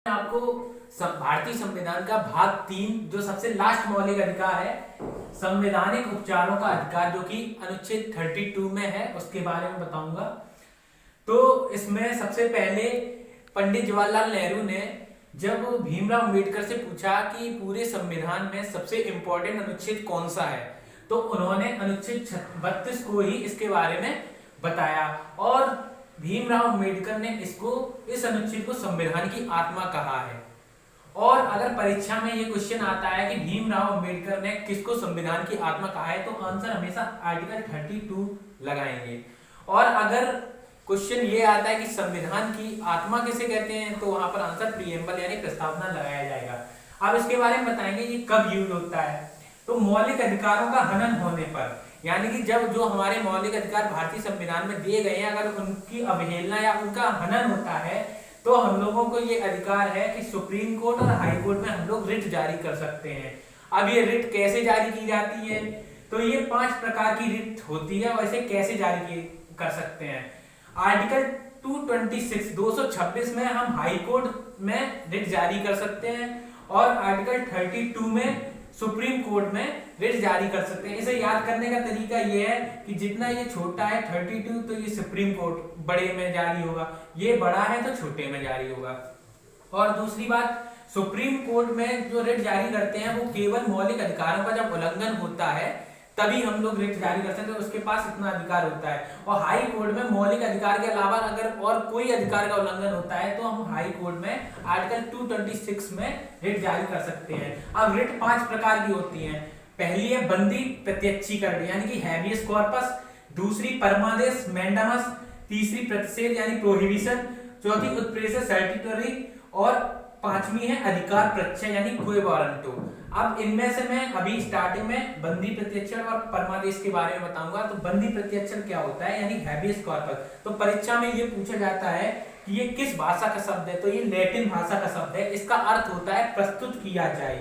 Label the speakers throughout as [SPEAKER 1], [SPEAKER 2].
[SPEAKER 1] आपको भारतीय संविधान का भाग 3 जो सबसे लास्ट मौलिक अधिकार है, संवैधानिक उपचारों का अधिकार, जो कि अनुच्छेद 32 में है, उसके बारे में बताऊंगा। तो इसमें सबसे पहले पंडित जवाहरलाल नेहरू ने जब भीमराव अंबेडकर से पूछा कि पूरे संविधान में सबसे इंपॉर्टेंट अनुच्छेद कौन सा है, तो उन्होंने अनुच्छेद 32 को ही इसके बारे में बताया और भीमराव अंबेडकर ने इस अनुच्छेद को संविधान की आत्मा कहा है। और अगर परीक्षा में ये क्वेश्चन आता है कि भीमराव अंबेडकर ने किसको संविधान की आत्मा कहा है, तो आंसर हमेशा आर्टिकल 32 लगाएंगे। और अगर क्वेश्चन ये आता है कि संविधान की आत्मा किसे कहते हैं, तो वहां पर आंसर प्रीएम्बल यानी प्रस्तावना लगाया जाएगा। अब इसके बारे में बताएंगे ये कब यूज होता है। तो मौलिक अधिकारों का हनन होने पर, यानी कि जब जो हमारे मौलिक अधिकार भारतीय संविधान में दिए गए हैं, अगर उनकी अवहेलना या उनका हनन होता है, तो हम लोगों को ये अधिकार है कि सुप्रीम कोर्ट और हाई कोर्ट में हम लोग रिट जारी कर सकते हैं। अब ये रिट कैसे जारी की जाती है, तो ये 5 प्रकार की रिट होती है। वैसे कैसे जारी कर सकते हैं, आर्टिकल 226 में हम हाई कोर्ट में रिट जारी कर सकते हैं और आर्टिकल 32 में सुप्रीम कोर्ट में रिट जारी कर सकते हैं। इसे याद करने का तरीका यह है कि जितना ये छोटा है 32, तो ये सुप्रीम कोर्ट बड़े में जारी होगा, ये बड़ा है तो छोटे में जारी होगा। और दूसरी बात, सुप्रीम कोर्ट में जो रिट जारी करते हैं वो केवल मौलिक अधिकारों का जब उल्लंघन होता है तभी हम लोग रिट जारी कर सकते हैं, उसके पास इतना अधिकार होता है। और हाई कोर्ट में मौलिक अधिकार के अलावा अगर और कोई अधिकार का उल्लंघन होता है, तो हम हाई कोर्ट में आर्टिकल 226 में रिट जारी कर सकते हैं। अब रिट 5 प्रकार की होती हैं। पहली है बंदी प्रत्यक्षीकरण यानी कि हैबियस कॉर्पस, दूसरी परमादेश मैंडामस, तीसरी प्रतिषेध यानी प्रोहिबिशन, चौथी उत्प्रेक्षित सर्टिटरी और 5वीं है अधिकार प्रत्यय यानी क्वे वारंटो। अब इनमें से मैं अभी स्टार्टिंग में बंदी प्रत्यक्षण और परमादेश के बारे में बताऊंगा। तो बंदी प्रत्यक्षण क्या होता है, यानी हैबियस कॉर्पस। तो परीक्षा में ये पूछा जाता है कि ये किस भाषा का शब्द है, तो ये लैटिन भाषा का शब्द है। इसका अर्थ होता है प्रस्तुत किया जाए।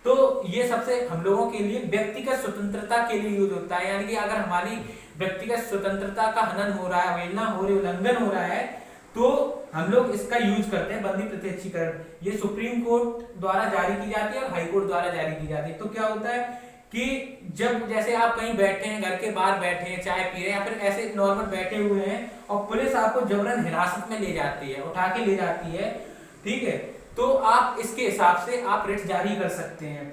[SPEAKER 1] तो ये सबसे हम लोगों के लिए व्यक्तिगत स्वतंत्रता के लिए यूज होता है, यानी कि अगर हमारी व्यक्तिगत स्वतंत्रता का हनन हो रहा है, अवहेलना हो रही है, उल्लंघन हो रहा है, तो हम लोग इसका यूज करते हैं बंदी प्रत्यक्षीकरण। ये सुप्रीम कोर्ट द्वारा जारी की जाती है और हाई कोर्ट द्वारा जारी की जाती है। तो क्या होता है कि जब जैसे आप कहीं बैठे हैं, घर के बाहर बैठे हैं, चाय पी रहे हैं या फिर ऐसे नॉर्मल बैठे हुए हैं और पुलिस आपको जबरन हिरासत में ले जाती है, उठा के ले जाती है, ठीक है, तो आप इसके हिसाब से आप रिट जारी कर सकते हैं,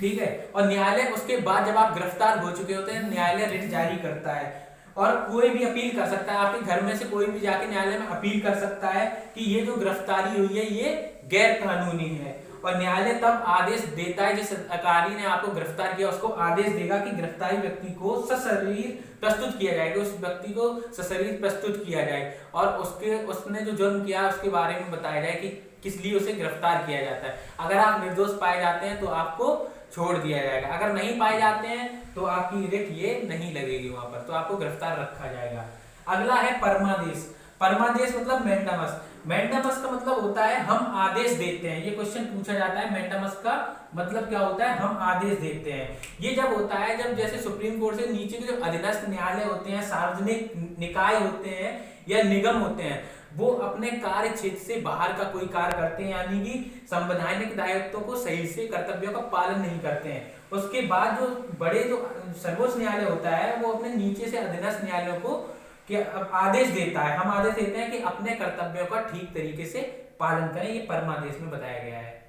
[SPEAKER 1] ठीक है। और न्यायालय उसके बाद जब आप गिरफ्तार हो चुके होते हैं, न्यायालय रिट जारी करता है और कोई भी अपील कर सकता है। आपके घर में से कोई भी जाके न्यायालय में अपील कर सकता है कि ये जो गिरफ्तारी हुई है ये गैर कानूनी है, और न्यायालय तब आदेश देता है, जिस अधिकारी ने आपको गिरफ्तार किया उसको आदेश देगा कि गिरफ्तारी व्यक्ति को सशरीर प्रस्तुत किया जाए, कि उस व्यक्ति को सशरीर प्रस्तुत किया जाए और उसने जो जुर्म किया उसके बारे में बताया जाए कि किस लिए उसे गिरफ्तार किया जाता है। अगर आप निर्दोष पाए जाते हैं तो आपको छोड़ दिया जाएगा, अगर नहीं पाए जाते हैं तो आपकी रिट ये नहीं लगेगी वहां पर, तो आपको गिरफ्तार रखा जाएगा। अगला है परमादेश। परमादेश मतलब मैंडामस। मैंडामस का मतलब होता है हम आदेश देते हैं। ये क्वेश्चन पूछा जाता है, मैंडामस का मतलब क्या होता है, हम आदेश देते हैं। ये जब होता है जब जैसे सुप्रीम कोर्ट से नीचे के जो अधीनस्थ न्यायालय होते हैं, सार्वजनिक निकाय होते हैं या निगम होते हैं, वो अपने कार्य क्षेत्र से बाहर का कोई कार्य करते हैं, यानी कि संवैधानिक दायित्वों को सही से कर्तव्यों का पालन नहीं करते हैं। उसके बाद जो बड़े जो सर्वोच्च न्यायालय होता है वो अपने नीचे से अधीनस्थ न्यायालयों को आदेश देता है, हम आदेश देते हैं कि अपने कर्तव्यों का ठीक तरीके से पालन करें। ये परमादेश में बताया गया है।